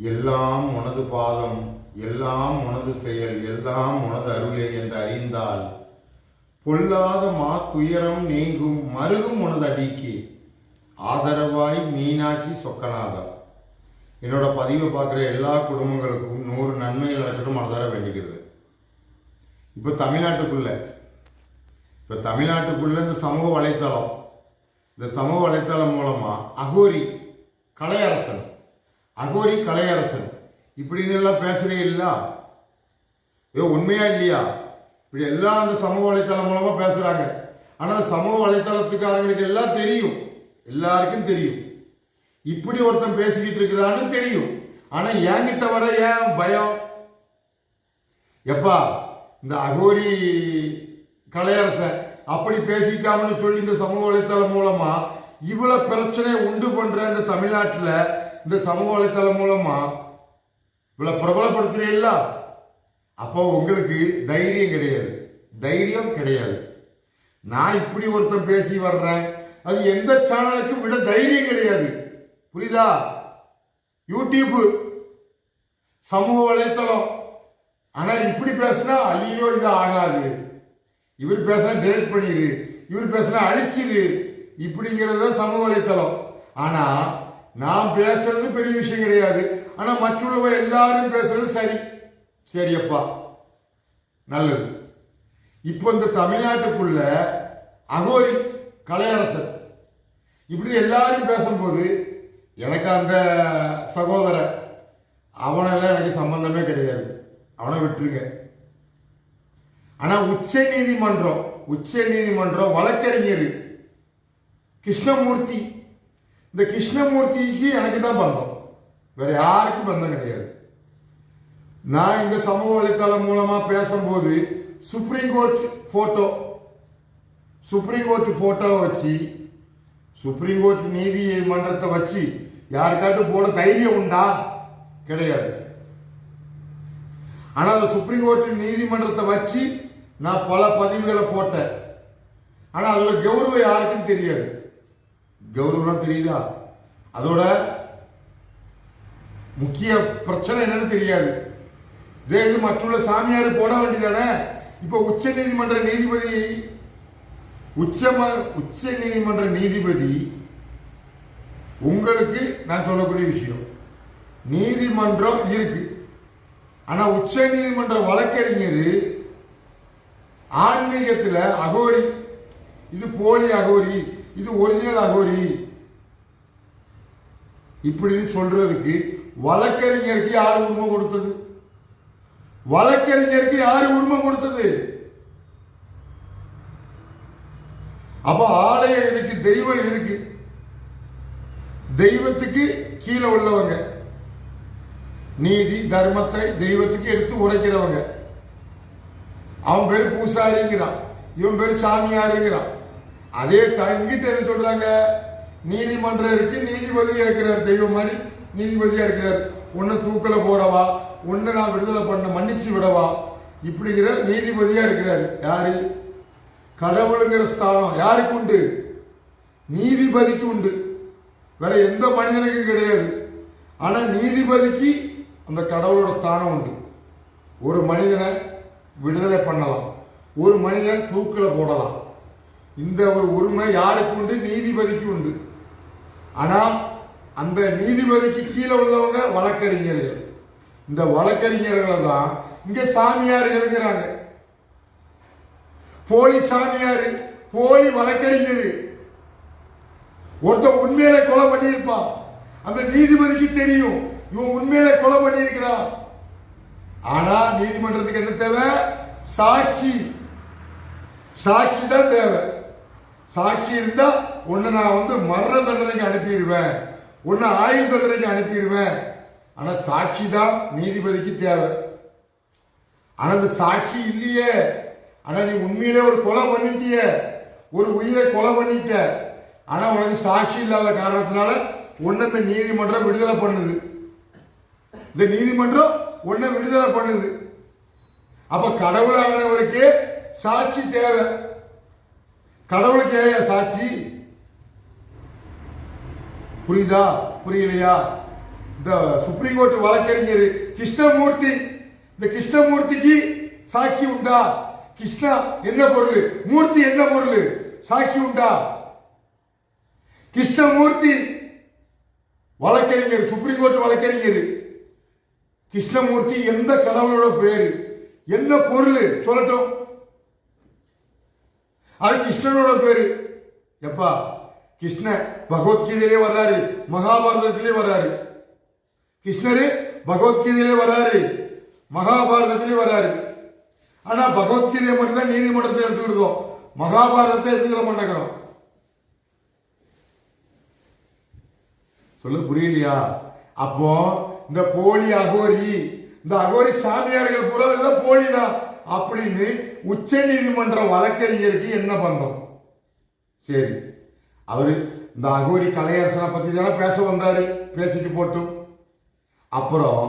எல்லாம் உனது பாதம், எல்லாம் உனது செயல், எல்லாம் உனது அருளே என்று அறிந்தால் பொல்லாத துயரம் நீங்கும் மருகும் உனது அடிக்கு ஆதரவாய் மீனாட்சி சொக்கநாதா. என்னோட பதிவை பார்க்குற எல்லா குடும்பங்களுக்கும் 100 நன்மைகள் நடக்கட்டும் மனதார வேண்டிக்கிறது. இப்போ தமிழ்நாட்டுக்குள்ள இந்த சமூக வலைத்தளம் மூலமா அகோரி கலையரசன் இப்படின்னு எல்லாம் பேசுறே இல்ல, உண்மையா இல்லையா? இப்படி எல்லாம் அந்த சமூக வலைத்தளம் மூலமா பேசுறாங்க. ஆனா சமூக வலைத்தளத்துக்காரங்களுக்கு எல்லாம் தெரியும், எல்லாருக்கும் தெரியும் இப்படி ஒருத்தன் பேசிக்கிட்டு இருக்கிறான்னு தெரியும். ஆனா என்கிட்ட வர ஏன் பயம்? எப்பா இந்த அகோரி கலையரசன் அப்படி பேசிக்காமன்னு சொல்லி இந்த சமூக வலைத்தளம் மூலமா இவ்வளவு பிரச்சனை உண்டு பண்ற இந்த தமிழ்நாட்டில் இந்த சமூக வலைத்தளம் மூலமா இவ்வளவு பிரபலப்படுத்துறீல்ல, அப்போ உங்களுக்கு தைரியம் கிடையாது. நான் இப்படி ஒருத்தன் பேசி வர்றேன், அது எந்த சேனலுக்கும் விட தைரியம் கிடையாது. புரியுதா? யூடியூப் சமூக வலைத்தளம். ஆனா இப்படி பேசினா ஐயோ இது ஆகாது, இவர் பேசினா டெலிட் பண்ணிடு, இவர் பேசினா அழிச்சிடு, இப்படிங்கிறது சமூக வலைத்தளம். ஆனா நான் பேசுறது பெரிய விஷயம் கிடையாது. ஆனா மற்றவங்க எல்லாரும் பேசுறது சரியப்பா நல்லது. இப்போ இந்த தமிழ்நாட்டுக்குள்ள அகோரி கலையரசன் இப்படி எல்லாரும் பேசும்போது எனக்கு அந்த சகோதரன் அவனெல்லாம் எனக்கு சம்பந்தமே கிடையாது, அவனை விட்டுருங்க. ஆனா உச்ச நீதிமன்றம் வழக்கறிஞர் கிருஷ்ணமூர்த்தி, இந்த கிருஷ்ணமூர்த்திக்கு எனக்கு தான் பந்தம், வேற யாருக்கும் பந்தம் கிடையாது. நான் இந்த சமூக வலைத்தளம் மூலமா பேசும்போது சுப்ரீம் கோர்ட் போட்டோ வச்சு சுப்ரீம் கோர்ட் நீதிமன்றத்தை வச்சு யாருக்காட்டும் போட தைரியம் உண்டா? கிடையாது. ஆனா அந்த சுப்ரீம் கோர்ட் நீதிமன்றத்தை வச்சு நான் பல பதிவுகளை போட்டேன். ஆனா அதோட கௌரவம் யாருக்கும் தெரியாது. கௌரவம் தெரியுதா? அதோட முக்கிய பிரச்சனை என்னன்னு தெரியாது. இதே இது மற்றுள்ள சாமியார் போட வேண்டியதானே. இப்ப உச்ச நீதிமன்ற நீதிபதி உங்களுக்கு நான் சொல்லக்கூடிய விஷயம், நீதிமன்றம் இருக்கு. ஆனா உச்ச நீதிமன்ற வழக்கறிஞர் ஆன்மீகத்துல அகோரி, இது போலி அகோரி, இது ஒரிஜினல் அகோரி இப்படின்னு சொல்றதுக்கு வழக்கறிஞருக்கு யாரு உரிமை கொடுத்தது? அப்ப ஆலயம் இருக்கு, தெய்வம் இருக்கு, தெய்வத்துக்கு கீழே உள்ளவங்க, நீதி தர்மத்தை தெய்வத்துக்கு எடுத்து உரைக்கிறவங்க. அவன் பேர் பூசாரிங்கிறான், இவன் பேர் சாமியாருங்கிறான். அதே இங்கிட்ட என்ன சொல்றாங்க? நீதிமன்றம் இருக்கு, நீதிபதி இருக்கிறார், தெய்வம் மாதிரி நீதிபதியா இருக்கிறார். ஒன்னு தூக்கல போடவா, ஒன்னு நான் விடுதலை பண்ண மன்னிச்சு விடவா, இப்படிங்கிற நீதிபதியா இருக்கிறாரு. யாரு? கடவுளுங்கிற ஸ்தானம் யாருக்கு உண்டு? நீதிபதிக்கு உண்டு, வேற எந்த மனிதனுக்கும் கிடையாது. ஆனா நீதிபதிக்கு அந்த கடவுளோட ஸ்தானம் உண்டு. ஒரு மனிதனை விடுதலை பண்ணலாம், ஒரு மனிதனை தூக்கில போடலாம். இந்த ஒரு உரிமை யாருக்கு உண்டு? நீதிபதிக்கு உண்டு. ஆனா அந்த நீதிபதிக்கு கீழே உள்ளவங்க வழக்கறிஞர்கள். இந்த வழக்கறிஞர்களை தான் இங்க சாமியாருங்கிறாங்க. போலி சாமியாரு, போலி வழக்கறிஞர். ஒருத்தன் உண்மையில கொலை பண்ணியிருப்பான், அந்த நீதிபதிக்கு தெரியும் இவன் உண்மையில கொலை பண்ணியிருக்கிறான். ஆனா நீதிமன்றத்துக்கு என்ன தேவை? சாட்சி தான் தேவை. சாட்சி இருந்தா ஒன்னு நான் மரண தண்டனைக்கு அனுப்பிடுவேன், ஒன்னு ஆயுள் தண்டனைக்கு அனுப்பிடுவேன். ஆனா சாட்சி தான் நீதிபதிக்கு தேவை. ஆனா அந்த சாட்சி இல்லையே. ஆனா நீ உண்மையிலே ஒரு கொலை பண்ணிட்டிய, ஒரு உயிரை கொலை பண்ணிட்ட. ஆனா உனக்கு சாட்சி இல்லாத காரணத்தினால உன்னை இந்த நீதிமன்றம் விடுதலை பண்ணுது. இந்த நீதிமன்றம் உன்னை விடுதலை பண்ணுது. அப்ப கடவுளானவருக்கு சாட்சி தேவை. கடவுளுக்கு ஏன் சாட்சி? புரியுதா? புரியலையா? இந்த சுப்ரீம் கோர்ட் வழக்கறிஞர் கிருஷ்ணமூர்த்தி, இந்த கிருஷ்ணமூர்த்திக்கு சாட்சி உண்டா? கிருஷ்ணா என்ன பொருள், மூர்த்தி என்ன பொருள், சாட்சி உண்டா? கிருஷ்ணமூர்த்தி வழக்கறிஞர், சுப்ரீம் கோர்ட் வழக்கறிஞர். கிருஷ்ணமூர்த்தி எந்த கடவுளோட பேரு, என்ன பொருள் சொல்லட்டும்? அது கிருஷ்ணனோட பேரு. எப்பா கிருஷ்ண பகவத்கீதையிலே வர்றாரு, மகாபாரதத்திலே வர்றாரு. கிருஷ்ணரு பகவத்கீதையிலே வர்றாரு, மகாபாரதத்திலே வர்றாரு. ஆனா பகவத்கீதையை மட்டும்தான் நீதிமன்றத்தில் எடுத்துக்கிட்டோம், மகாபாரதத்தை எடுத்துக்கிட மாட்டேங்கிறோம். சொல்ல புரியலையா? அப்போ இந்த போலி அகோரி, இந்த அகோரி சாமியார்கள் பூரா எல்லாம் போலிதான் அப்படின்னு உச்ச நீதிமன்ற வழக்கறிஞருக்கு என்ன பந்தம்? சரி, அவரு இந்த அகோரி கலையரசனை பத்தி தானே பேச வந்தாரு, பேசிட்டு போட்டும். அப்புறம்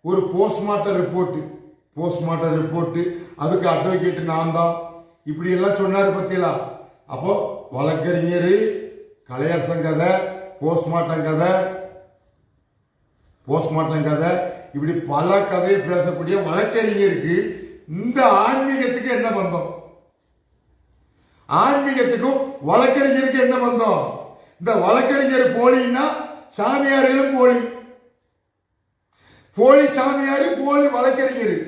ஒரு போஸ்ட்மார்ட்டம் ரிப்போர்ட், அதுக்கு அட்வொகேட் நான் தான், இப்படி எல்லாம் சொன்னாரு பத்தியா? அப்போ வழக்கறிஞர், கலையரசன் கதை, போஸ்ட்மார்ட்டம் கதை, இப்படி பல கதையை பேசக்கூடிய வழக்கறிஞருக்கு இந்த ஆன்மீகத்துக்கு என்ன பந்தம்? ஆன்மீகத்துக்கும் வழக்கறிஞருக்கு என்ன பந்தம்? இந்த வழக்கறிஞர் போலின்னா சாமியார்களும் போலி, போலி சாமியாரு, போலி வழக்கறிஞர்.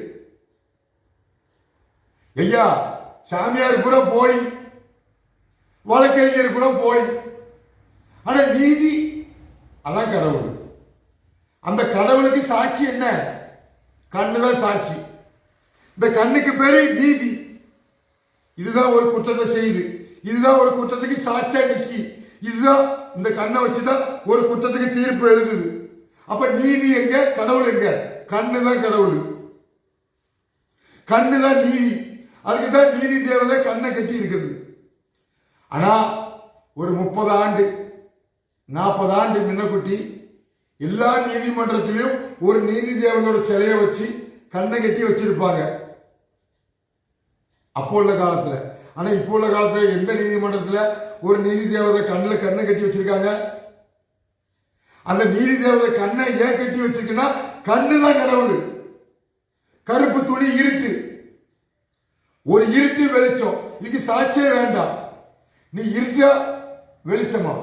ஐயா சாமியார் கூட போலி, வழக்கறிஞர் கூட போலி. ஆனா நீதி அதான் கடவுள். அந்த கடவுளுக்கு சாட்சி என்ன? கண்ணுதான் சாட்சி. இந்த கண்ணுக்கு பேரு நீதி. இதுதான் ஒரு குற்றத்தை செய்யுது, இதுதான் ஒரு குற்றத்துக்கு சாட்சியா நிக்கி, இதுதான் இந்த கண்ணை வச்சுதான் ஒரு குற்றத்துக்கு தீர்ப்பு எழுதுது. அப்ப நீதி எங்க, கடவுள் எங்க? கண்ணுதான் கடவுள், கண்ணுதான் நீதி. அதுக்குதான் நீதி தேவதை கண்ணை கட்டி இருக்கிறது. ஆனா ஒரு 30 ஆண்டு 40 ஆண்டு முன்னக்குட்டி எல்லா நீதிமன்றத்திலையும் ஒரு நீதி தேவதோட சிலையை வச்சு கண்ணை கட்டி வச்சிருப்பாங்க அப்போ உள்ள காலத்துல. ஆனா இப்போ உள்ள காலத்துல எந்த நீதிமன்றத்துல ஒரு நீதி தேவதை கண்ணுல கண்ணை கட்டி வச்சிருக்காங்க? அந்த நீதி தேவதை கண்ணை ஏன் கட்டி வச்சிருக்குன்னா கண்ணுதான் கடவுள். கருப்பு துணி இருட்டு, ஒரு இருட்டு வெளிச்சம், இதுக்கு சாட்சியே வேண்டாம். நீ இருட்டா வெளிச்சமா?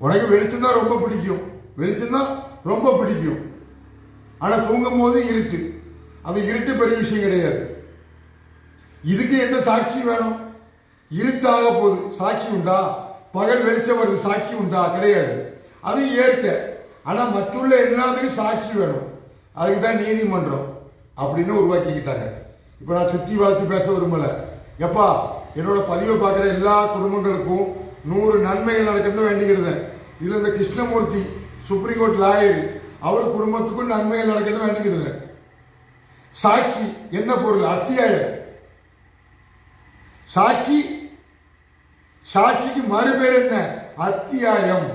உனக்கு வெளிச்சம் தான் ரொம்ப பிடிக்கும், வெளிச்சம் தான் ரொம்ப பிடிக்கும். ஆனா தூங்கும் போது இருட்டு, அது இருட்டு பெரிய விஷயம் கிடையாது. இதுக்கு என்ன சாட்சி வேணும்? இருட்டாக போகுது, சாட்சி உண்டா? பகல் வெளிச்சம் வருது, சாட்சி உண்டா? கிடையாது. அது இயற்கை. ஆனா மற்றுள்ள எல்லாத்துக்கும் சாட்சி வேணும். அதுக்குதான் நீதிமன்றம் அப்படின்னு உருவாக்கிக்கிட்டாங்க. இப்ப நான் சுத்தி வளர்த்து பேச விரும்பல. எப்பா என்னோட பதிவை பார்க்குற எல்லா குடும்பங்களுக்கும் 100 நன்மைகள் நடக்கணும்னு வேண்டிக்கிடுதேன். இதுல இந்த கிருஷ்ணமூர்த்தி சுப்ரீம் கோர்ட் லாயர், அவர் குடும்பத்துக்கும் நன்மைகள் நடக்கணும்னு வேண்டிக்கிடுதேன். சாட்சி என்ன பொருள்? அத்தியாயம். சாட்சி, சாட்சிக்கு மறுபேர் என்ன? அத்தியாயம்.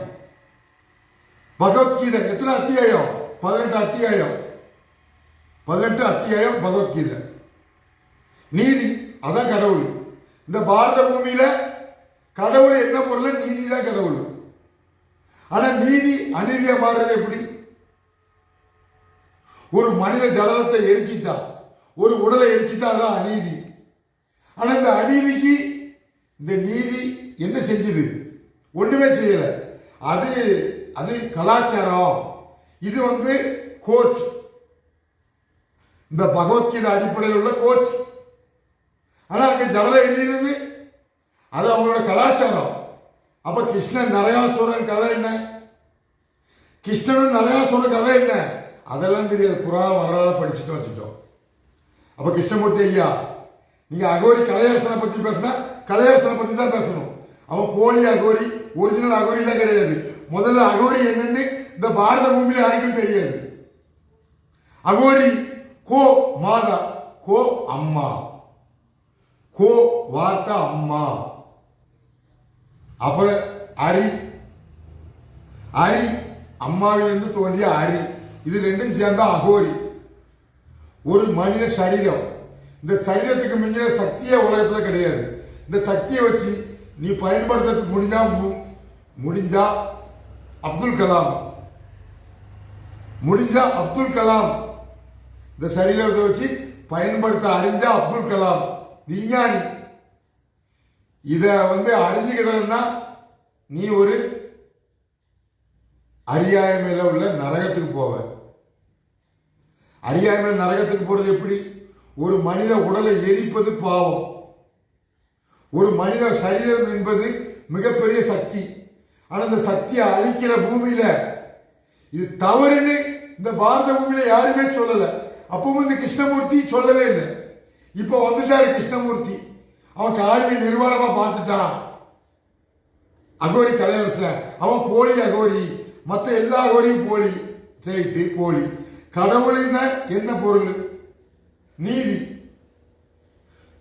பகவத்கீதை எத்தனை அத்தியாயம்? 18 அத்தியாயம். 18 அத்தியாயம் பகவத்கீதை. நீதி அதான் கடவுள். இந்த பாரத பூமியில கடவுள் என்ன பொருள்? நீதி தான் கடவுள். ஆனா நீதி அநீதியா மாறுறது எப்படி? ஒரு மனித ஜடலத்தை எரிச்சிட்டா, ஒரு உடலை எரிச்சிட்டா அதான் அநீதி. ஆனா இந்த அநீதிக்கு இந்த நீதி என்ன செஞ்சது? ஒண்ணுமே செய்யல. அது அது கலாச்சாரம். இது கோர்ட், இந்த பகவத்கீதை அடிப்படையில் உள்ள கோர்ட். ஆனா அங்க ஜடலை எழுதினது அது அவங்களோட கலாச்சாரம். அப்ப கிருஷ்ணன் நரகாசுரன் கதை என்ன? கிருஷ்ணனும் நரகாசுரன் கதை என்ன? அதெல்லாம் தெரியாது. புராணம் வரலாறு படிச்சுட்டு வச்சுட்டோம். அப்ப கிருஷ்ணமூர்த்தி ஐயா, நீங்க அகோரி கலையரசனை பத்தி பேசினா கலையரசனை பத்தி தான் பேசணும். அவன் போலி அகோரி, ஒரிஜினல் அகோரி எல்லாம் கிடையாது. முதல்ல அகோரி என்னன்னு இந்த பாரத பூமியில யாருக்கும் தெரியாது. அகோரி கோ மாதா, கோ அம்மா, கோ வார்த்தா அம்மா, அப்புறம் அரி, அரி அம்மாவிலிருந்து தோன்றிய அரி, இது ரெண்டும் சேர்ந்தா அகோரி. ஒரு மனித சரீரம், இந்த சரீரத்துக்கு மிஞ்சின சக்தியே உலகத்துல கிடையாது. இந்த சக்தியை வச்சு நீ பயன்படுத்துறதுக்கு முடிஞ்சா அப்துல் கலாம், முடிஞ்சா அப்துல் கலாம், இந்த சரீரத்தை வச்சு பயன்படுத்த அறிஞ்ச அப்துல் கலாம் விஞ்ஞானி. இத அறிஞ்சுக்கிடலன்னா நீ ஒரு அறியாமையில உள்ள நரகத்துக்கு போவ. அறியாமையில் நரகத்துக்கு போறது எப்படி? ஒரு மனித உடலை எரிப்பது பாவம். ஒரு மனித சரீரம் என்பது மிகப்பெரிய சக்தி. ஆனா இந்த சக்தியை அழிக்கிற பூமியில இது தவறுன்னு இந்த பாரத பூமியில யாருமே சொல்லல. அப்பவும் இந்த கிருஷ்ணமூர்த்தி சொல்லவே இல்லை. இப்ப வந்துட்டாரு கிருஷ்ணமூர்த்தி. அவன் காளியை நிர்வாணமா பார்த்துட்டான். அகோரி கலையரசன் அவன் போலி அகோரி, மற்ற எல்லா அகோரியும் போலி, செய்யிட்டு போலி. கடவுளின் என்ன பொருள்? நீதி.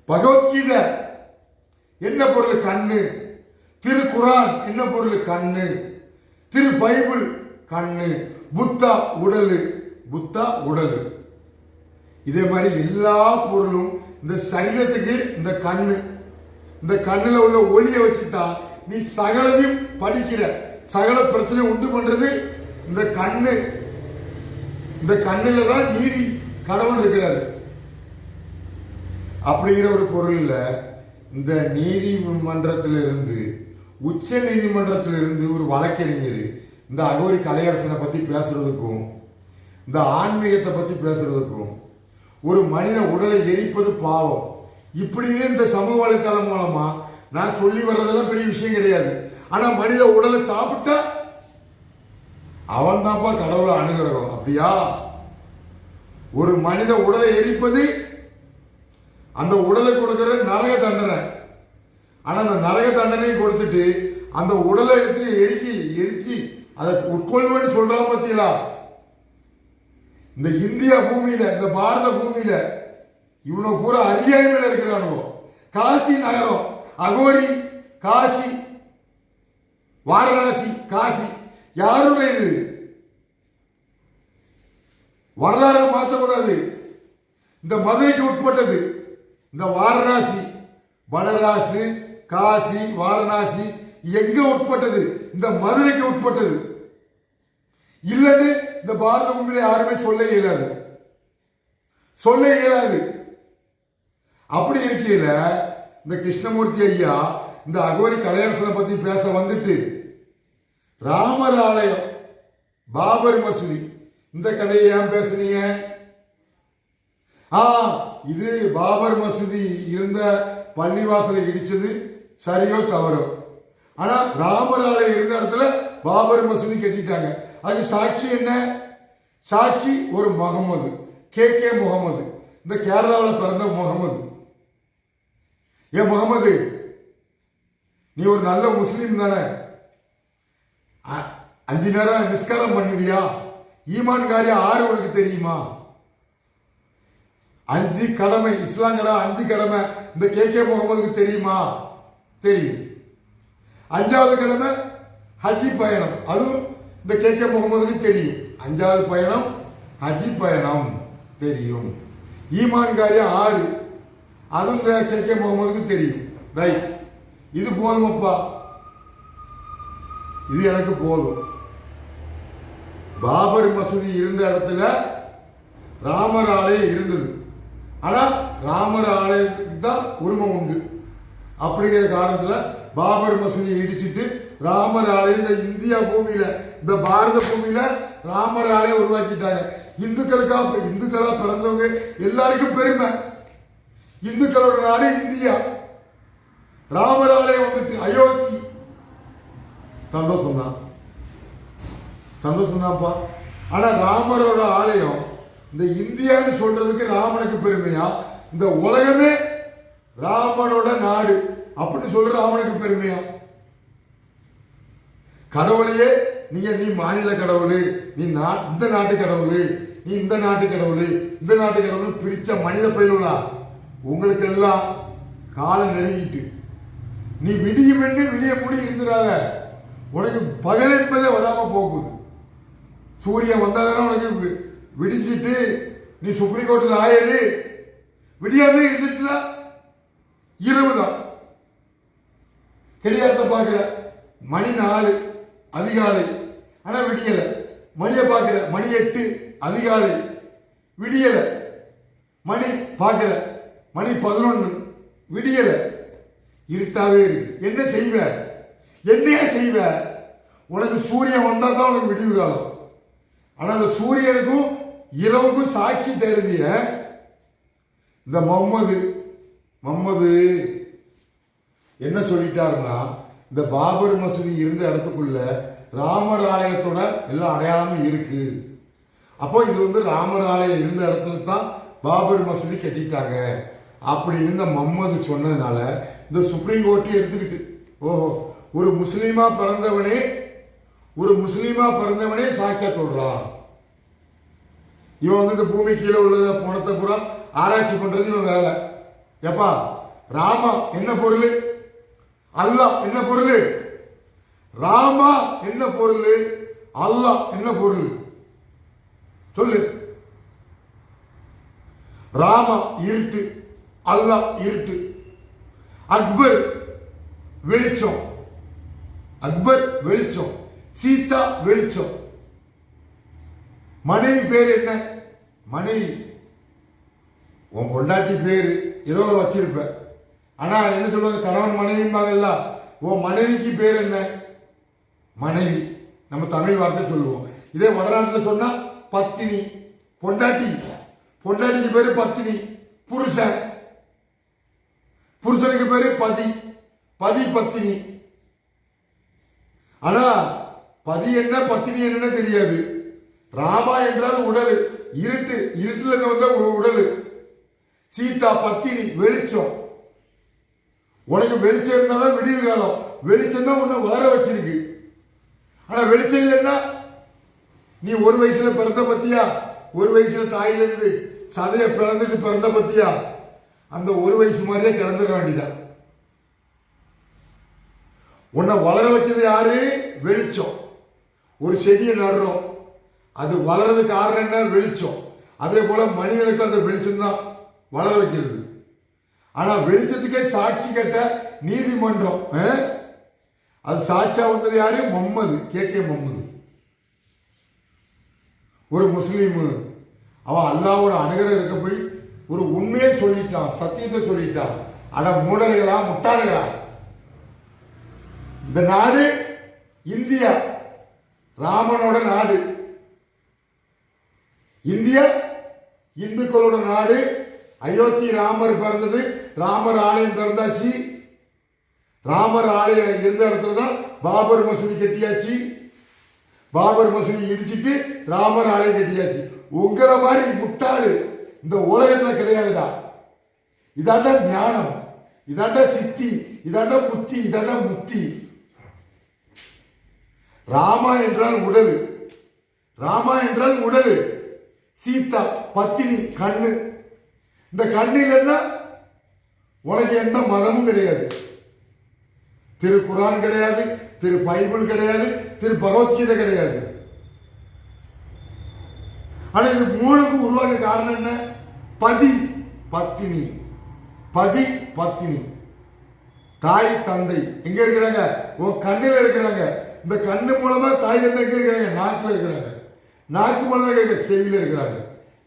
பகவத்கீதை என்ன பொருள்? கண்ணு. திருக்குரான் என்ன பொருள்? கண்ணு. திரு பைபிள் கண்ணு. புத்தா உடலு. புத்தா உடலு. இதே மாதிரி எல்லா பொருளும் இந்த சரீரத்துக்கு இந்த கண்ணு. இந்த கண்ணுல உள்ள ஒளியை வச்சுட்டா நீ சகலதையும் படிக்கிற. சகல பிரச்சனை உண்டு பண்றது இந்த கண்ணு. இந்த கண்ணுல தான் நீதி கடவுள் இருக்கிறாரு. அப்படிங்கிற ஒரு பொருள்ல இந்த நீதிமன்றத்திலிருந்து, உச்ச நீதிமன்றத்திலிருந்து ஒரு வழக்கறிஞர் இந்த அகோரி கலையரசனை பத்தி பேசுறதுக்கும், இந்த ஆன்மீகத்தை பத்தி பேசுறதுக்கும், ஒரு மனித உடலை எரிப்பது பாவம் இப்படின்னு இந்த சமூக வலைத்தளம் மூலமா நான் சொல்லி வர்றதெல்லாம் பெரிய விஷயம் கிடையாது. ஆனா மனித உடலை சாப்பிட்டா அவன் தான்ப்பா கடவுளை அனுகிரகம். அப்படியா? ஒரு மனித உடலை எரிப்பது அந்த உடலை கொடுக்கிற நரக தண்டனை. ஆனா அந்த நரக தண்டனையை கொடுத்துட்டு அந்த உடலை எடுத்து எரிக்கி அதை உட்கொள்வேன்னு சொல்றான் பத்தியா? இந்த இந்தியா பூமியில, இந்த பாரத பூமியில இவனை பூரா அறியாமையில இருக்கிறானோ. காசி நகரம், அகோரி, காசி, வாரணாசி, காசி யாருடைய இது? வரலாறு மாற்றக்கூடாது. இந்த மதுரைக்கு உட்பட்டது. இந்த வாரணாசி, பனராசு, காசி, வாரணாசி எங்க உட்பட்டது? இந்த மதுரைக்கு உட்பட்டது. இல்லன்னு இந்த பாரத பூமியில யாருமே சொல்ல இயலாது. அப்படி இருக்கையில இந்த கிருஷ்ணமூர்த்தி ஐயா இந்த அகோரி கலையரசனை பத்தி பேச வந்துட்டு ராமர் ஆலயம், பாபர் மசூதி, இந்த கதையை ஏன் பேசுனீங்க? இது பாபர் மசூதி இருந்த பள்ளிவாசலை இடிச்சது சரியோ தவறோ. ஆனா ராமர் ஆலயம் இருந்த இடத்துல பாபர் மசூதி கட்டிட்டாங்க. அது சாட்சி என்ன? சாட்சி ஒரு முகமது, கே முகமது, இந்த கேரளாவில் பிறந்த முகமது. ஏன் முகமது, நீ ஒரு நல்ல முஸ்லீம் தானே? 5 நேரம் நிஸ்காரம் பண்ணுவியா? ஈமான் காரியம் 6 உனக்கு தெரியுமா? 5 கடமை, இஸ்லாம் கடமை 5 கடமை இந்த கே முகமதுக்கு தெரியுமா? தெரியும். 5வது கடமை ஹஜ்ஜி பயணம், அதுவும் இந்த கே முகமதுக்கு தெரியும். 5வது பயணம் ஹஜ்ஜி பயணம் தெரியும். ஈமான் காரியம் 6, அதுவும் இந்த கே முகமதுக்கு தெரியும். ரைட், இது போதுமப்பா, இது எனக்கு போதும். பாபர் மசூதி இருந்த இடத்துல ராமர் ஆலயம் இருந்தது. ஆனா ராமர் ஆலயத்துக்கு தான் உரிமை உண்டு. அப்படிங்கிற காரணத்துல பாபர் மசூதியை இடிச்சிட்டு ராமர் ஆலயம் இந்த இந்தியா பூமியில, இந்த பாரத பூமியில ராமர் ஆலயம் உருவாக்கிட்டாங்க. இந்துக்களா பிறந்தவங்க எல்லாருக்கும் பெருமை. இந்துக்களோட நாடு இந்தியா. ராமர் ஆலயம் வந்துட்டு அயோத்தி. சந்தோஷம் தான்ப்பா. ஆனா ராமரோட ஆலயம் இந்த இந்தியான்னு சொல்றதுக்கு ராமனுக்கு பெருமையா? இந்த உலகமே ராமனோட நாடு அப்படின்னு சொல்ற ராமனுக்கு பெருமையா? கடவுளையே நீ மாநில கடவுள், நீ இந்த நாட்டு கடவுள், நீ இந்த நாட்டு கடவுள், இந்த நாட்டு கடவுள் பிரிச்ச மனித பயிலுலா உங்களுக்கு எல்லாம் காலம் நெருங்கிட்டு நீ விடியும் என்று விடிய மூடி இருந்துடாத. உனக்கு பகல் என்பதே வராம போகுது. சூரியன் வந்தாதானே உனக்கு விடிஞ்சிட்டு நீ சுப்ரீம் கோர்ட்டில் ஆயிரு. விடியாம இருந்துட்டுனா இரவு தான். கடிகாரத்தை பார்க்கிற மணி 4 அதிகாலை, ஆனா விடியல. மணியை பார்க்கல, மணி 8 அதிகாலை, விடியல. மணி பார்க்கல, மணி 11 விடியல, இருட்டாவே இருக்கு. என்ன செய்வ? என்னையா செய்வ? உனக்கு சூரியன் வந்தா தான் உனக்கு விடிவு காலம். ஆனா அந்த சூரியனுக்கும் இரவுக்கும் சாட்சி தேடுதிய இந்த முகம்மது என்ன சொல்லிட்டாருன்னா, இந்த பாபர் மசூதி இருந்த இடத்துக்குள்ள ராமர் ஆலயத்தோட எல்லா அடையாளமும் இருக்கு. அப்போ இது வந்து ராமர் ஆலயம் இருந்த இடத்துல தான் பாபர் மசூதி கட்டிட்டாங்க அப்படின்னு இந்த முகம்மது சொன்னதுனால இந்த சுப்ரீம் கோர்ட் எடுத்துக்கிட்டு, ஓஹோ ஒரு முஸ்லீமா பிறந்தவனே சாட்சியா சொல்றான். இவன் வந்து இந்த பூமி கீழே உள்ள பணத்தை பூரா ஆராய்ச்சி பண்றது இவன் வேலை. எப்பா ராமா என்ன பொருள், அல்லாஹ் என்ன பொருள், ராமா என்ன பொருள், அல்லாஹ் என்ன பொருள் சொல்லு. ராமா இருட்டு, அல்லாஹ் இருட்டு. அக்பர் வெளிச்சம், சீதா வெளிச்சம். மனைவி பேர் என்ன? மனைவி உன் பொண்டாட்டி பேரு ஏதோ வச்சிருப்ப. ஆனா என்ன சொல்லுவாங்க, கணவன் மனைவிம்பாங்கல்ல, உன் மனைவிக்கு பேர் என்ன? மனைவி. நம்ம தமிழ் வார்த்தை சொல்லுவோம். இதே வடநாட்டில் சொன்னா பத்தினி, பொண்டாட்டிக்கு பேரு பத்தினி. புருஷனுக்கு பேரு பதி பத்தினி. ஆனா பதி என்ன பத்தினி என்னன்னு தெரியாது. ராமா என்றால் உடல், இருட்டுல வந்த உடல். சீதா பத்தினி, வெளிச்சம். உனக்கு வெளிச்சம் இருந்தாலும் விடிவு காலம். வெளிச்சம் தான் உன்னை வளர வச்சிருக்கு. ஆனா வெளிச்சம் இல்லைன்னா நீ ஒரு வயசுல பிறந்த பத்தியா, ஒரு வயசுல தாயிலிருந்து சதையை பிறந்துட்டு பிறந்த பத்தியா, அந்த ஒரு வயசு மாதிரியே கிடந்துட வேண்டியதான். உன்னை வளர வச்சது யாரு? வெளிச்சம். ஒரு செடியை நடுறோம், அது வளர்றது காரணம் என்ன? வெளிச்சம். அதே போல மனிதனுக்கு அந்த வெளிச்சம் தான் வளர வைக்கிறது. ஆனா வெளிச்சத்துக்கே சாட்சி கேட்ட நீதிமன்றம், அது சாட்சியா வந்தது யாரு? முகம்மது, கே முகம்மது. ஒரு முஸ்லீம் அவன் அல்லாவோட அணுகர் இருக்க போய் ஒரு உண்மையை சொல்லிட்டான், சத்தியத்தை சொல்லிட்டான். அட மூடர்களா, முட்டாளர்களா! இந்த நாடு இந்தியா, ராமனோட நாடு. இந்தியா இந்துக்களோட நாடு. அயோத்தி ராமர் பிறந்தது, ராமர் ஆலயம் திறந்தாச்சு. ராமர் ஆலயம் இருந்த இடத்துல தான் பாபர் மசூதி கட்டியாச்சு. பாபர் மசூதி இடிச்சிட்டு ராமர் ஆலயம் கட்டியாச்சு. உங்களை மாதிரி முட்டாளு இந்த உலகத்துல கிடையாதுடா. இதாண்ட ஞானம், இதாண்ட சித்தி, இதாண்ட புத்தி, இதாண்ட முக்தி. ராமா என்றால் உடல், சீதா பத்தினி, கண்ணு. இந்த கண்ணு இல்லைன்னா உனக்கு எந்த மதமும் கிடையாது. திரு குரான் கிடையாது, திரு பைபிள் கிடையாது, திரு பகவத்கீதை கிடையாது. ஆனா இது மூணுக்கும் உருவாக காரணம் என்ன? பத்தினி. தாய் தந்தை எங்க இருக்கிறாங்க? உன் கண்ணில் இருக்கிறாங்க. இந்த கண்ணு மூலமா தாய் தந்தை எங்க இருக்கிறாங்க? நாக்குல இருக்கிறாங்க. நாக்கு மூலமா செவியில இருக்கிறாங்க.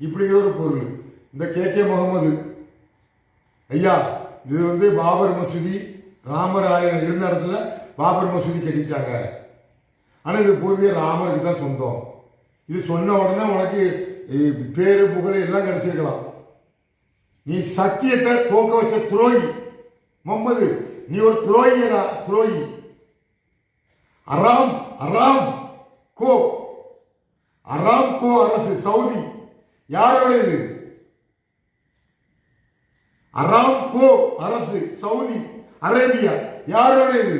இப்படிங்கிற ஒரு பொருள். இந்த கே முகமது ஐயா, இது வந்து பாபர் மசூதி, ராமர் ஆலயம் இருந்த இடத்துல பாபர் மசூதி கட்டிட்டாங்க. ஆனா இது பூர்வீக ராமருக்கு தான் சொந்தம். இது சொன்ன உடனே உனக்கு பேரு புகழ் எல்லாம் கிடைச்சிருக்கலாம். நீ சத்தியத்தை தோக்க வச்ச துரோகி முகமது. நீ ஒரு துரோகியடா, துரோகி. அராம்கோ அரசு சவுதி யாரோடையது? அராம்கோ அரசு சவுதி அரேபியா யாரோடையது?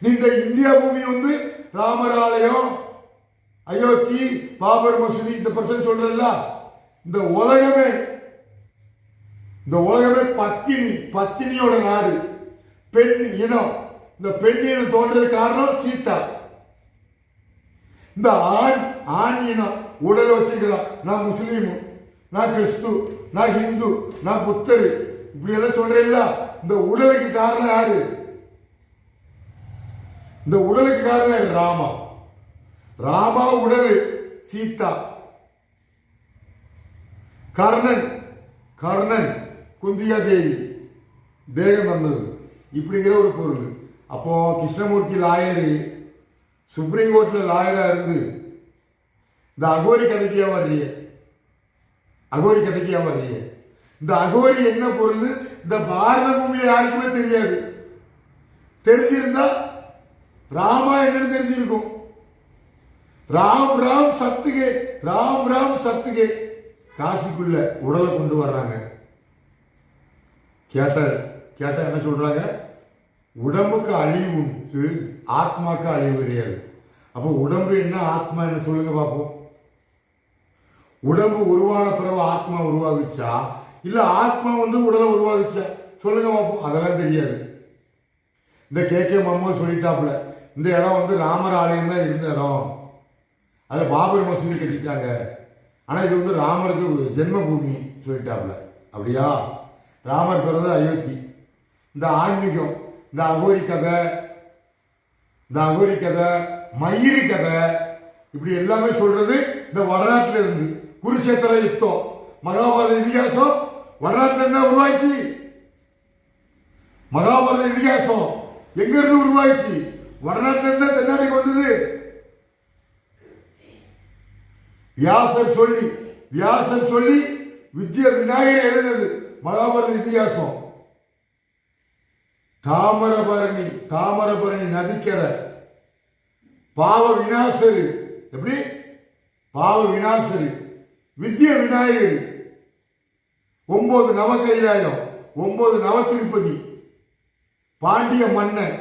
இந்த இந்தியா பூமி வந்து ராமர் ஆலயம், அயோத்தி, பாபர் மசூதி, இந்த பிரச்சனை சொல்றல்ல, இந்த உலகமே பத்தினியோட நாடு, பெண் இனம். இந்த பெண் இனம் தோன்றது காரணம் சீதா. இந்த ஆண் இனம் உடலை வச்சிருக்கிறான். நான் முஸ்லீம், நான் கிறிஸ்து, நான் ஹிந்து, நான் புத்தர், இப்படி எல்லாம் சொல்றேன்ல. இந்த உடலுக்கு காரணம் யாரு? இந்த உடலுக்கு காரணம் ராமா. ராமா உடல் சீதா, கர்ணன் கர்ணன் குந்தியா தேவி தேகம் வந்தது இப்படிங்கிற ஒரு பொருள். அப்போ கிருஷ்ணமூர்த்தி லாயரு சுப்ரீம் கோர்ட்ல லாயரா இருந்து இந்த அகோரி கதைக்கியா வர்றிய, அகோரி கதைக்கியா வர்றிய. இந்த அகோரி என்ன பொருள் இந்த பாரத பூமியில யாருக்குமே தெரியாது. தெரிஞ்சிருந்தா ராமா என்னன்னு தெரிஞ்சிருக்கும். ராம் ராம் சத்துகே, ராம் ராம் சத்துகே. காசிக்குள்ள உடலை கொண்டு வர்றாங்க. கேட்ட என்ன சொல்றாங்க? உடம்புக்கு அழிவு உண்டு, ஆத்மாக்கு அழிவு கிடையாது. அப்போ உடம்பு என்ன ஆத்மா என்ன சொல்லுங்க பார்ப்போம். உடம்பு உருவான பிறகு ஆத்மா உருவாகுச்சா இல்ல ஆத்மா உடலை உருவாகுச்சா சொல்லுங்க பார்ப்போம். அதெல்லாம் தெரியாது. இந்த கே மம்மோ சொல்லிட்டாப்புல இந்த இடம் ராமர் ஆலயம் தான் இருந்த இடம், அதில் பாபர் மசூதி கட்டிட்டாங்க, ஆனால் இது ராமருக்கு ஜென்மபூமி சொல்லிட்டாப்புல. அப்படியா? ராமர் பிறந்த அயோத்தி. இந்த ஆன்மீகம், இந்த அகோரி கதை, இந்த அகோரி கதை, மயிறு கதை, இப்படி எல்லாமே சொல்றது இந்த வடநாட்டில் இருந்து. குருஷேத்திர யுத்தம், மகாபாரத இதிகாசம் வடநாட்டில் இருந்தா உருவாச்சு. மகாபாரத இதிகாசம் எங்க இருந்து உருவாச்சு? வடநாட்டில் இருந்தா தென்னாட்டுக்கு வந்தது. வியாசர் சொல்லி வித்ய விநாயகர் எழுதினது மகாபாரத இதிகாசம். தாமிரபரணி நதிக்கரை பாவ விநாசரு. எப்படி? பாவ விநாசரு வித்ய விநாயகர். 9 நவ கைலாயம், 9 நவ திருப்பதி, பாண்டிய மன்னன்.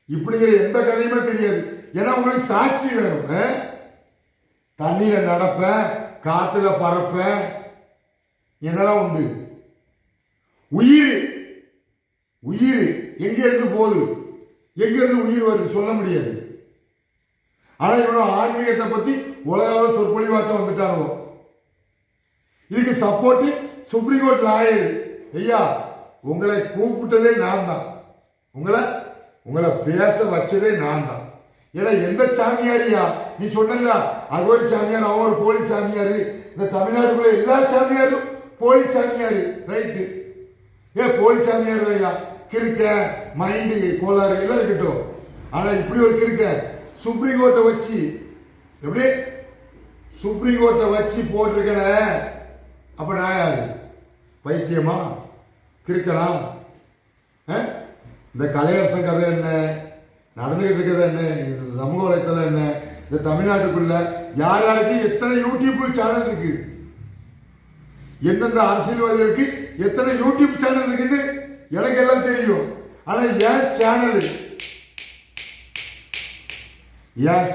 இப்படிங்கிற எந்த கதையுமே தெரியாது. ஏன்னா உங்களுக்கு சாட்சி வேணும். தண்ணியில நடப்ப, காத்துல பறப்ப, என்னெல்லாம் உண்டு. உயிர் எங்க இருந்து போகுது, எங்க இருந்து உயிர் வருது சொல்ல முடியாது. ஆனா இவனோட ஆன்மீகத்தை பத்தி உலக சொற்பொழிவாக்க வந்துட்டானோ. இதுக்கு சப்போர்ட் சுப்ரீம் கோர்ட் லாயர். ஐயா உங்களை கூப்பிட்டதே நான் தான், உங்களை பேச வச்சதே நான் தான். ஏன்னா எந்த சாமியாரியா நீ சொன்ன அகோரி சாமியார், அவன் ஒரு போலி சாமியாரு. இந்த தமிழ்நாட்டுக்குள்ள எல்லா சாமியாரும் போலி சாமியாரு. ரைட்டு, போலி சாமியார் ஐயா கிறுக்க, மைண்டு கோளாறு எல்லாம் இருக்கட்டும். ஆனா இப்படி ஒரு கிறுக்க சுப்ரீம் கோர்ட்டை வச்சு, எப்படி சுப்ரீம் கோர்ட்டை வச்சு போட்டிருக்கன. அப்ப நான் யாரு? பைத்தியமா? கிறுக்கனா? இந்த கலையரசன் கதை என்ன நடந்துகிட்டு இருக்கிறது, என்ன சமூக வலைத்தளம் என்ன, இந்த தமிழ்நாட்டுக்குள்ள யார் யாருக்கு எத்தனை யூடியூப் சேனல் இருக்கு, எந்தெந்த அரசியல்வாதிகளுக்கு எத்தனை யூடியூப் சேனல் இருக்குன்னு எனக்கு எல்லாம் தெரியும். ஆனா என்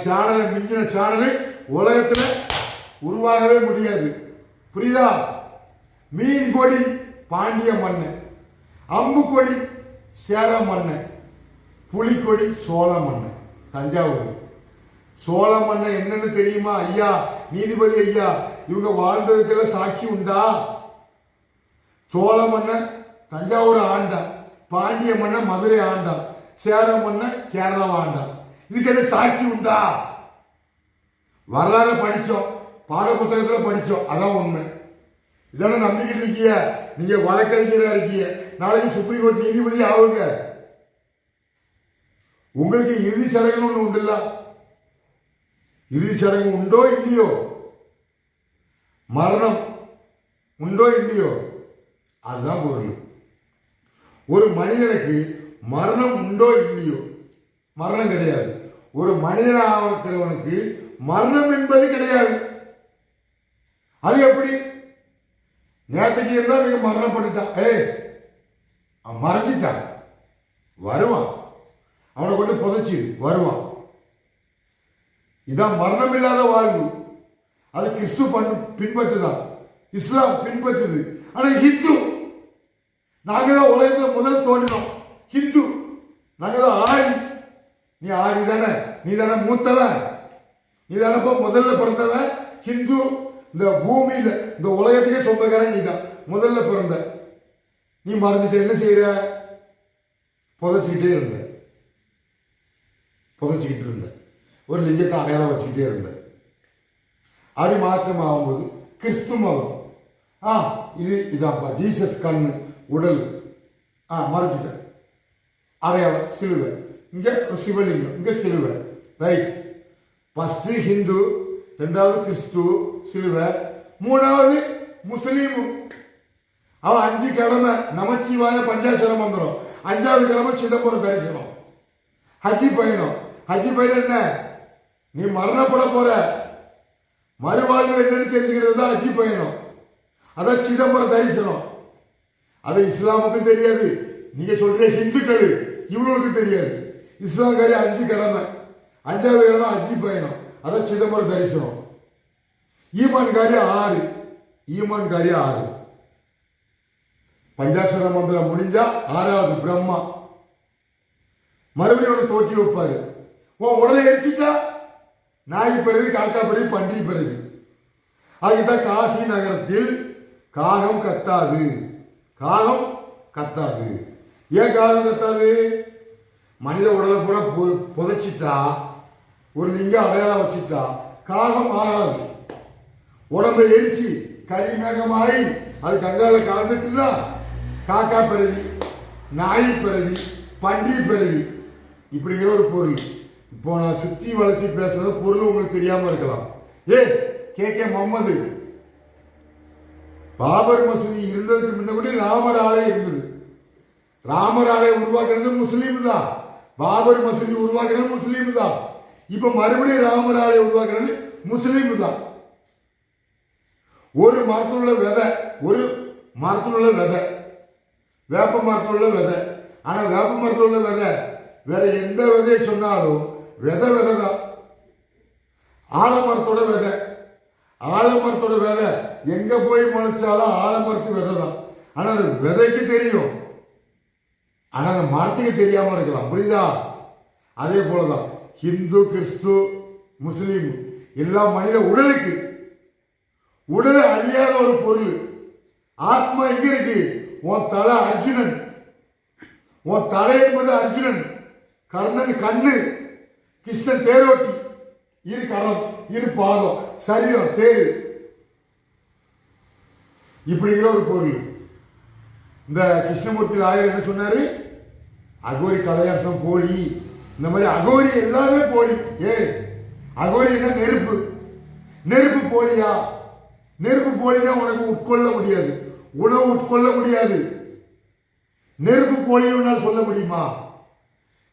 சேனலை மிஞ்சின சேனல் உலகத்துல உருவாகவே முடியாது. புரியுதா? மீன் கொடி பாண்டிய மன்னன், அம்பு கொடி சேர மன்னன், புலிக்கொடி சோழ மன்னன் தஞ்சாவூர். சோழ மன்னன் என்னன்னு தெரியுமா ஐயா? நீதிபதி ஐயா, இவங்க வாழ்ந்ததுக்கெல்லாம் சாட்சி உண்டா? சோழ மன்னன் தஞ்சாவூர் ஆண்டான், பாண்டிய மன்னன் மதுரை ஆண்டான், சேர மன்னன் கேரளா ஆண்டான். இதுக்கு என்ன சாட்சி உண்டா? வரலாறு படிச்சோம், பாட புத்தகத்துல படிச்சோம், அதான் உண்மை. இதான நம்பிக்கிட்டு இருக்கீங்க. நீங்க வழக்கறிஞரா இருக்கீங்க, நாளைக்கு சுப்ரீம் கோர்ட் நீதிபதி ஆகுங்க. உங்களுக்கு இறுதி சடங்கு ஒண்ணு உண்டுல்ல? இறுதி சடங்கு உண்டோ இல்லையோ? மரணம் உண்டோ இல்லையோ? அதுதான் பொருள். ஒரு மனிதனுக்கு மரணம் உண்டோ இல்லையோ? மரணம் கிடையாது. ஒரு மனிதனாகிறவனுக்கு மரணம் என்பது கிடையாது. அது எப்படி? நேற்றுக்கு இருந்தா நீங்க மரணப்பட்டுட்டான், மறைஞ்சிட்டான், வருவான், அவனை கொண்டு புதைச்சி வருவான். இதான் மரணம் இல்லாத வாழ்வு. அது கிறிஸ்து பின்பற்றுதான், இஸ்லாம் பின்பற்றுது. ஆனா ஹிந்து, நாங்க தான் உலகத்துல முதல் தோன்றினோம். ஹிந்து நாங்க தான் ஆதி. நீ ஆதி தானே, நீ தானே மூத்தவன், நீ தானப்ப முதல்ல பிறந்தவன். ஹிந்து இந்த பூமியில இந்த உலகத்துக்கே சொந்தக்காரன் நீ தான், முதல்ல பிறந்த. நீ மறந்துட்டு என்ன செய்யற? புதைச்சிக்கிட்டே இருந்த. ஒரு லிங்கத்தை அடையாளம் வச்சுக்கிட்டே இருந்தார். அப்படி மாற்றம் ஆகும்போது கிறிஸ்து மதம் இதாப்பா ஜீசஸ் கண்ணு உடல் மறைச்சிட்டேன், அடையாளம் சிலுவை, இங்க சிவலிங்கம், இங்க சிலுவை, ரைட். ஃபர்ஸ்ட் ஹிந்து, ரெண்டாவது கிறிஸ்து சிலுவை, மூணாவது முஸ்லீமு. அவன் 5 கிழமை நமச்சிவாய பஞ்சாட்சர மந்திரம், 5வது கிழமை சிதம்பரம் தரிசனம், ஹஜ்ஜி பயணம். ஹஜ்ஜி பயணம் என்ன? நீ மரணப்பட போற, மறுவாழ்வு என்னன்னு தெரிஞ்சுக்கிறது தான் ஹஜ்ஜி பயணம். அதான் சிதம்பரம் தரிசனம். அது இஸ்லாமுக்கும் தெரியாது, நீங்க சொல்ற ஹிந்துக்கள் இவங்களுக்கு தெரியாது. இஸ்லாம்காரி 5 கிழமை, 5வது கிழமை ஹஜ்ஜி பயணம், அதான் சிதம்பரம் தரிசனம். ஈமான்காரி 6, ஈமான்காரி 6. பஞ்சாட்சர மந்திரம் முடிஞ்சா 6வது பிரம்மா. மறுபடியும் ஒன்று தோற்றி வைப்பாரு. உன் உடலை எரிச்சிட்டா நாய் பிறவி, காக்கா பிறவி, பன்றி பிறவி. அதுக்குதான் காசி நகரத்தில் காகம் கத்தாது, காகம் கத்தாது. ஏன் காகம் கத்தாது? மனித உடலை கூட புதைச்சிட்டா, ஒரு லிங்கம் அடையாளம் வச்சுட்டா காகம் ஆகாது. உடம்பை எரிச்சு கறி மேகமாகி அது கங்கால கலந்துட்டுனா காக்கா பிறவி, நாய் பிறவி, பன்றி பிறவி, இப்படிங்கிற ஒரு பொருள். இப்போ நான் சுத்தி வளர்ச்சி பேசுறது பொருள் உங்களுக்கு தெரியாம இருக்கலாம். கே முகமது பாபர் மசூதி இருந்ததுக்கு முன்ன கூட ராமர் ஆலயம் இருந்தது. ராமர் ஆலயம் உருவாக்குறது முஸ்லீம் தான், பாபர் மசூதி உருவாக்குறது முஸ்லீம் தான். இப்ப மறுபடியும் ராமர் ஆலயம் உருவாக்குறது முஸ்லீம் தான். ஒரு மரத்தில் உள்ள விதை, ஒரு மரத்தில் உள்ள விதை, வேப்ப மரத்தில் உள்ள விதை. ஆனா வேப்ப மரத்தில் உள்ள விதை வேற எந்த விதையை சொன்னாலும் விதை தான். ஆலமரத்தோட விதை, ஆலமரத்தோட விதை எங்க போய் முளைச்சாலும் ஆலமரத்து விதை தான். ஆனா அந்த விதைக்கு தெரியும், ஆனா அந்த மரத்துக்கு தெரியாம இருக்கலாம். புரியுதா? அதே போலதான் ஹிந்து, கிறிஸ்து, முஸ்லீம் எல்லாம் மனித உடலுக்கு, உடலை அழியாத ஒரு பொருள். ஆத்மா எங்க இருக்கு? உன் தலை அர்ஜுனன், உன் தலை என்பது அர்ஜுனன், கர்ணன் கண்ணு, கிருஷ்ணன் தேரோட்டி, இரு கரம், இரு பாதம், சரீரம் தேரு, இப்படிங்கிற ஒரு பொருள். இந்த கிருஷ்ணமூர்த்தி ஆயர் என்ன சொன்னாரு? அகோரி கலையாசம் போலி, இந்த மாதிரி அகோரி எல்லாமே போலி. அகோரி என்ன? நெருப்பு. நெருப்பு போலியா? நெருப்பு போலினா உனக்கு உட்கொள்ள முடியாது, உணவு உட்கொள்ள முடியாது. நெருப்பு போலின்னு சொல்ல முடியுமா?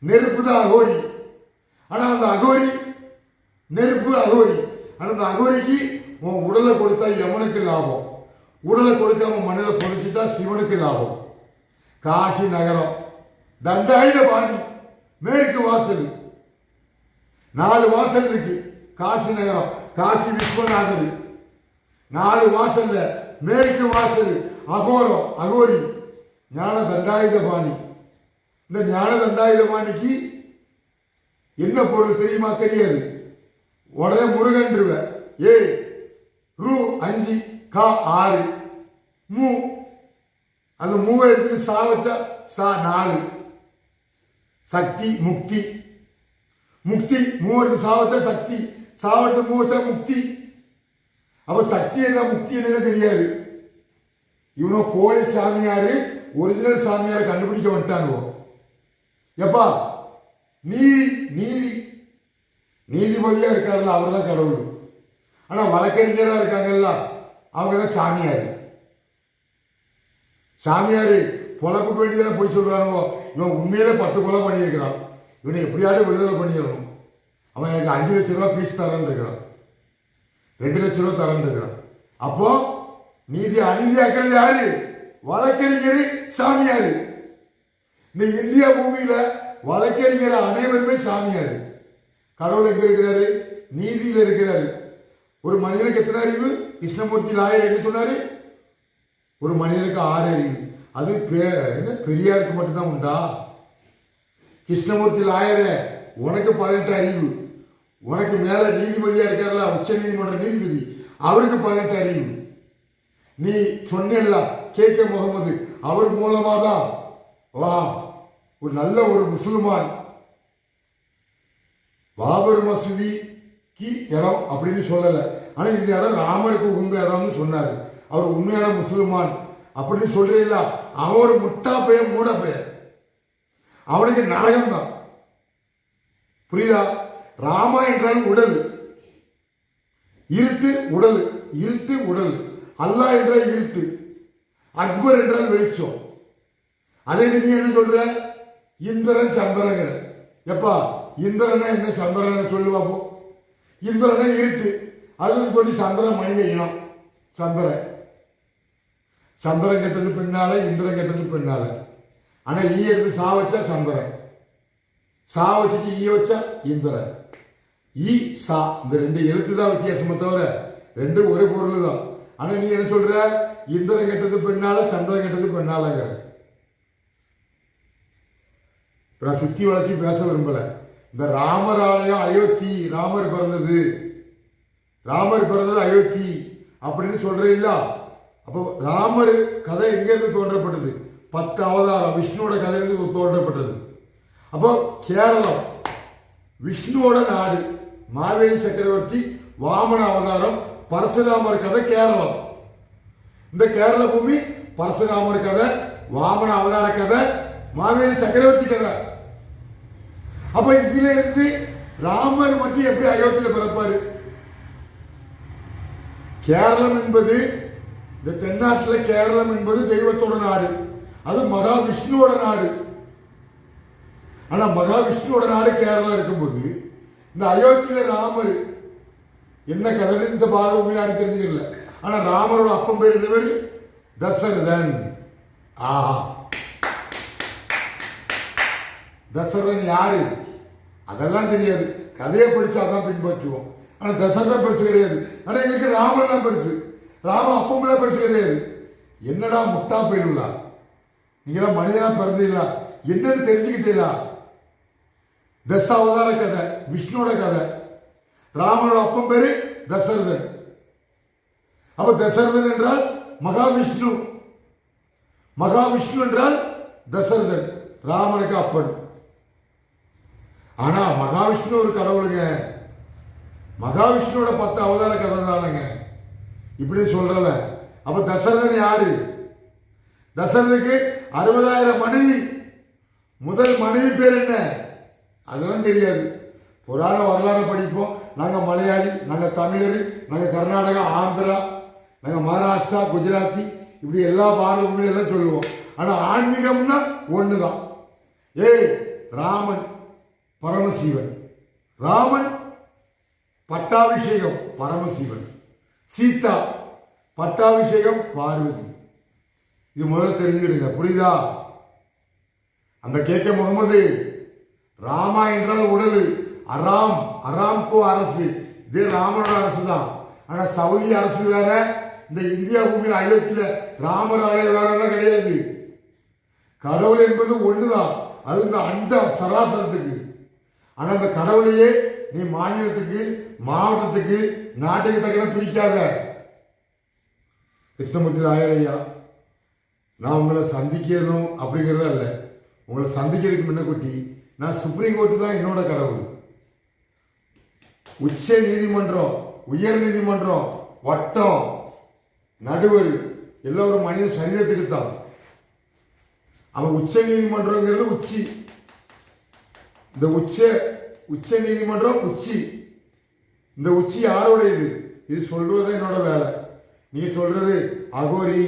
நெருப்பு தான் அகோரி. ஆனா அந்த அகோரி நெருப்பு அகோரி. ஆனா அந்த அகோரிக்கு உன் உடலை கொடுத்தா யமனுக்கு லாபம், உடலை கொடுக்காம மண்ணில் பொறிச்சிட்டா சிவனுக்கு லாபம். காசி நகரம் தண்டாயுதபாணி மேற்கு வாசல், 4 வாசல் இருக்கு. காசி நகரம், காசி விஸ்வநாதர், 4 வாசல்ல மேற்கு வாசல் அகோரம், அகோரி, ஞான தண்டாயுதபாணி. இந்த ஞான தண்டாயுதபாணிக்கு என்ன பொருள் தெரியுமா? தெரியாது. உடனே முருகன்றுவ. ரூ 5 கா 6 மூ, அந்த மூவை எடுத்துட்டு சா வச்சா சா 4. சக்தி முக்தி, முக்தி மூ எடுத்து சா வச்சா சக்தி, சாவட்டு மூ வச்சா முக்தி. அப்ப சக்தி என்ன முக்தி என்னன்னு தெரியாது. இவனோ போலி சாமியாரு ஒரிஜினல் சாமியாரை கண்டுபிடிக்க வந்துட்டானுவோ. எப்பா நீதி நீதிபதியா இருக்காருல்ல, அவர் தான் கடவுள். ஆனா வழக்கறிஞரா இருக்காங்கல்ல, அவங்க தான் சாமியாரு. சாமியாரு பொழப்புக்கு வேண்டியதான போய் சொல்றானுவோ. இவன் உண்மையில 10 கொலை பண்ணியிருக்கிறான், இவனை எப்படியாவது விடுதலை பண்ணிடணும். அவன் எனக்கு 5 லட்சம் ரூபாய் பீஸ் தரேன்னு இருக்கிறான், 2 லட்சம் ரூபாய் தரேன்னு இருக்கிறான். அப்போ நீதி அநீதியாக்குறது யாரு? வழக்கறிஞர், சாமியாரு. இந்த இந்தியா பூமியில வழக்கறிஞர் அனைவருமே சாமியாரு. கடவுள் எங்க இருக்கிறாரு? நீதியில இருக்கிறாரு. ஒரு மனிதனுக்கு எத்தனை அறிவு? கிருஷ்ணமூர்த்தி லாயர் என்ன சொன்னாரு? ஒரு மனிதனுக்கு 6 அறிவு. அது பெரியாருக்கு மட்டும்தான் உண்டா? கிருஷ்ணமூர்த்தி லாயர உனக்கு 18 அறிவு, உனக்கு மேல நீதிபதியா இருக்காருல்ல, உச்ச நீதிமன்ற நீதிபதி, அவருக்கு 18 அறிவு. நீ சொன்ன கே முகமது, அவர் மூலமா தான் வா ஒரு நல்ல ஒரு முஸ்லிமான் பாபர் மசூதிக்கு இடம் அப்படின்னு சொல்லலை. ஆனால் இந்த இடம் ராமருக்கு உகந்த இடம்னு சொன்னார். அவர் உண்மையான முஸ்லிமான் அப்படின்னு சொல்றீங்களா? அவன் ஒரு முட்டா பெயர், மூட பெயர், அவனுக்கு நரகம்தான். புரியுதா? ராமா என்றால் உடல், இருட்டு உடல், இருட்டு உடல். அல்லாஹ் என்றால் இருட்டு, அக்பர் என்றால் வெளிச்சம். அதே நீ என்ன சொல்ற? இந்திரன் சந்திரங்கிற. எப்பா இந்திரனை என்ன சந்திரனை சொல்லு பார்ப்போம். இந்திரனை இருட்டு, அதுன்னு சொல்லி சந்திரன் மனித இனம். சந்திரன் சந்திரன் கெட்டது பின்னால, இந்திரன் கெட்டது பின்னால. ஆனா ஈ எடுத்து சா வச்சா சந்திரன், சா வச்சுட்டு ஈ வச்சா இந்திரன். ஈ சா இந்த ரெண்டு எழுத்து தான் வித்தியாசமே தவிர ரெண்டு ஒரே பொருள் தான். ஆனா நீ என்ன சொல்ற? இந்திரன் கெட்டது பின்னால, சந்திரன் கெட்டது பின்னாலங்கிற. நான் சுத்தி வளர்ச்சி பேச விரும்பல. இந்த ராமர் ஆலயம் அயோத்தி, ராமர் பிறந்தது, ராமர் பிறந்தது அயோத்தி அப்படின்னு சொல்றீங்களா? அப்போ ராமர் கதை எங்க இருந்து தோன்றப்பட்டது? 10 அவதாரம் விஷ்ணுவோட கதையிலிருந்து தோன்றப்பட்டது. அப்போ கேரளம் விஷ்ணுவோட நாடு. மாவேலி சக்கரவர்த்தி வாமன அவதாரம், பரசுராமர் கதை கேரளம். இந்த கேரள பூமி பரசுராமர் கதை, வாமன அவதார கதை, மாவேலி சக்கரவர்த்தி கதை. அப்ப இதுல இருந்து ராமர் மட்டும் எப்படி அயோத்தியில பிறப்பாரு? கேரளம் என்பது, இந்த தென்னாட்டில் கேரளம் என்பது தெய்வத்தோட நாடு, அது மகாவிஷ்ணுவோட நாடு. ஆனா மகாவிஷ்ணுவோட நாடு கேரளம் இருக்கும்போது இந்த அயோத்தியில ராமர் என்ன கதை இந்த பாரதம் யாரும் தெரிஞ்சுக்கல. ஆனா ராமரோட அப்பன் பேர் என்ன பேரு? தசரதன். ஆஹா, தசரதன் யாரு? அதெல்லாம் தெரியாது, கதையை படிச்சாதான் பின்பற்றுவோம். ஆனா தசரதன் பெருசு கிடையாது. ஆனா எங்களுக்கு ராமன் தான் பெருசு. ராம அப்பமெல்லாம் பெருசு கிடையாது. என்னடா முட்டா போயிடுங்களா? நீங்களாம் மனிதனா பிறந்தீங்களா? என்னன்னு தெரிஞ்சுக்கிட்டீங்களா? தசாவதார கதை விஷ்ணுவோட கதை. ராமனோட அப்பன் பேரு தசரதன். அப்ப தசரதன் என்றால் மகாவிஷ்ணு, மகாவிஷ்ணு என்றால் தசரதன், ராமனுக்கு அப்பன். ஆனா மகாவிஷ்ணு ஒரு கடவுளுங்க. மகாவிஷ்ணுவோட 10 அவதார கதை தானுங்க இப்படி சொல்றல. அப்ப தசரதன் யாரு? தசரதனுக்கு 60,000 மனைவி. முதல் மனைவி பேர் என்ன? அதெல்லாம் தெரியாது. புராண வரலாறு படிப்போம். நாங்க மலையாளி, நாங்க தமிழர், நாங்க கர்நாடகா, ஆந்திரா, நாங்க மகாராஷ்டிரா, குஜராத்தி, இப்படி எல்லா பாரத எல்லாம் சொல்லுவோம். ஆனா ஆன்மீகம்னா ஒண்ணுதான். ஏய், ராமன் பரமசிவன், ராமன் பட்டாபிஷேகம் பரமசிவன், சீதா பட்டாபிஷேகம் பார்வதி. இது முதல்ல தெரிஞ்சுக்கிடுங்க, புரியுதா? அந்த கேட்க முகமது, ராமா என்றால் உடல், அராம், அராம்கோ அரசு, இது ராமனோட அரசு தான். ஆனா சவுதி அரசு வேற, இந்த இந்தியா பூமியில் அயோத்தியில ராமர் ஆலயம் வேற எல்லாம் கிடையாது. கடவுள் என்பது ஒண்ணுதான், அது இந்த அண்டம் சராசரத்துக்கு. ஆனா அந்த கடவுளையே நீ மாநிலத்துக்கு, மாவட்டத்துக்கு, நாட்டுக்கு தக்கன பிரிக்காத. கிருஷ்ணமூர்த்தி ஆயரையா, நான் உங்களை சந்திக்கணும் அப்படிங்கிறத இல்லை. உங்களை சந்திக்கிறதுக்கு முன்ன குட்டி, நான் சுப்ரீம் கோர்ட்டு தான் என்னோட கடவுள். உச்ச நீதிமன்றம், உயர் நீதிமன்றம், வட்டம், நடுவர் எல்லாம் ஒரு மனித சரீரத்துக்கு தான். அவன் உச்ச நீதிமன்றங்கிறது உச்சி. இந்த உச்ச நீதிமன்றம் உச்சி. இந்த உச்சி யாரோடையது? இது சொல்றது என்னோட வேலை. நீங்க சொல்றது அகோரி,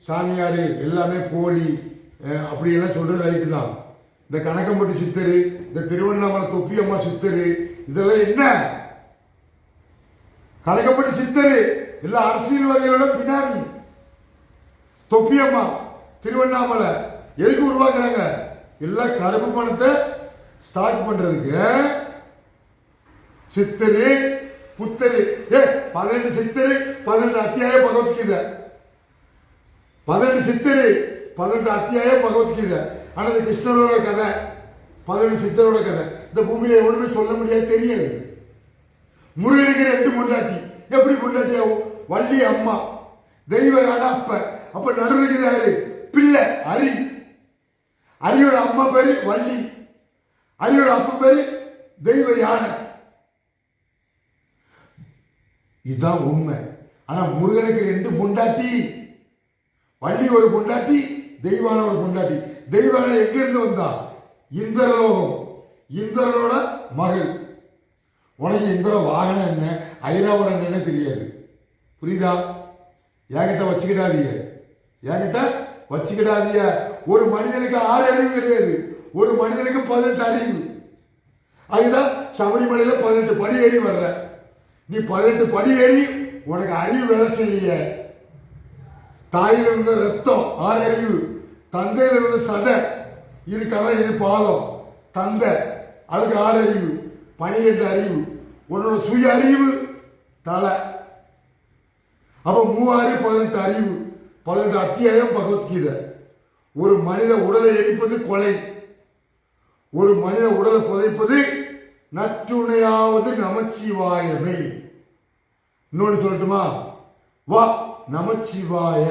சாமியாரு, எல்லாமே போலி அப்படி எல்லாம் சொல்றது ரைட்டு தான். இந்த கணக்கம்பட்டி சித்தரு, இந்த திருவண்ணாமலை தொப்பியம்மா சித்தரு, இதெல்லாம் என்ன? கணக்கம்பட்டி சித்தரு எல்லா அரசியல்வாதிகளோட பினாமி. தொப்பியம்மா திருவண்ணாமலை எதுக்கு உருவாக்குறாங்க? எல்லாம் கருப்பு பணத்தை ஸ்டாக் பண்றதுக்கு. சித்தரு புத்தரு, 18 சித்தரு, 18 அத்தியாயம் பகவத்கீதை. 18 சித்தரு, 18 அத்தியாயம் பகவத்கீதை. ஆனா இந்த கிருஷ்ணரோட கதை, 18 சித்தரோட கதை இந்த பூமியில எவ்வளவுமே சொல்ல முடியாது, தெரியாது. முருகனுக்கு 2 பொண்டாட்டி, எப்படி பொண்டாட்டி ஆகும்? வள்ளி அம்மா, தெய்வ யானை அப்ப. அப்ப நடுவில் யாரு? பிள்ளை அரி. அரியோட அம்மா பேரு வள்ளி, அரியோட அப்பா பேரு தெய்வ யானை. இதுதான் உண்மை. ஆனா முருகனுக்கு 2 பொண்டாட்டி, வள்ளி ஒரு பொண்டாட்டி, தெய்வான ஒரு பொண்டாட்டி. தெய்வான எங்க இருந்து வந்தா? இந்திரலோகம், இந்திரனோட மகள். உனக்கு இந்திர வாகனம் என்ன, ஐராவரம் என்னன்னு தெரியாது. புரியுதா? என்கிட்ட வச்சுக்கிடாதீங்க, என்கிட்ட வச்சுக்கிடாதீங்க. ஒரு மனிதனுக்கு 6 அறிவு கிடையாது, ஒரு மனிதனுக்கு 18 அறிவு. அதுதான் சபரிமலையில 18 படி ஏறி வர்ற. நீ 18 படி ஏறி உனக்கு அறிவு வேலை செய்யலையே. தாயில இருந்த ரத்தம் 6 அறிவு, தந்தையில இருந்த சதை, இது கரை, இது பாதம், தந்தை, அதுக்கு 6 அறிவு, 12 அறிவு. உன்னோட சுய அறிவு தலை. அப்ப 3 18 அறிவு, 18 அத்தியாயம் பகவத்கீதை. ஒரு மனித உடலை எரிப்பது கொலை, ஒரு மனித உடலை புதைப்பது நற்றுணையாவது நமச்சிவாயமே. இன்னொன்று சொல்லட்டுமா? வா நமச்சிவாய,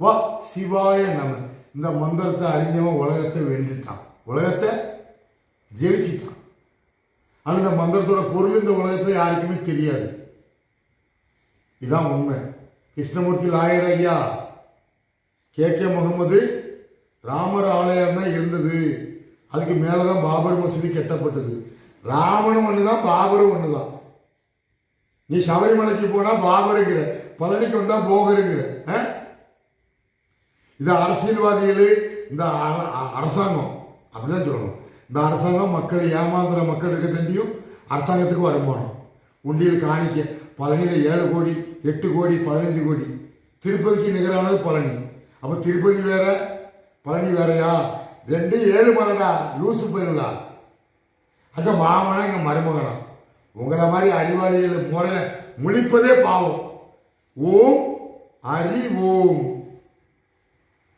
வா சிவாய நம. இந்த மந்திரத்தை அறிஞ்சவன் உலகத்தை வென்றுட்டான், உலகத்தை ஜெயிச்சிட்டான். ஆனால் இந்த மந்திரத்தோட பொருள் இந்த உலகத்தில் யாருக்குமே தெரியாது. இதுதான் உண்மை. கிருஷ்ணமூர்த்தி லாயர் ஐயா, கே முகமது, ராமர் ஆலயம் தான் இருந்தது, அதுக்கு மேலே தான் பாபர் மசூதி கட்டப்பட்டது. ராமனும் ஒன்று தான், பாபரும் ஒன்று தான். நீ சபரிமலைக்கு போனால் பாபருங்கிற, பழனிக்கு வந்தால் போகருங்கிற. இது அரசியல்வாதிகள், இந்த அரசாங்கம் அப்படிதான் சொல்லணும். இந்த அரசாங்கம் மக்களை ஏமாந்துற மக்கள் இருக்க தண்டியும் அரசாங்கத்துக்கு வருமானம். உண்டியல் காணிக்க பழனியில் 7 கோடி 8 கோடி 15 கோடி. திருப்பதிக்கு நிகரானது பழனி. அப்போ திருப்பதி வேற பழனி வேறையா? 2 7 மலைடா, லூசு போயிடலா. அங்கே மாமனா இங்கே மருமகனா. உங்களை மாதிரி அறிவாளிகள் முறையில் முழிப்பதே பாவம். ஓம் ஹரி ஓம்.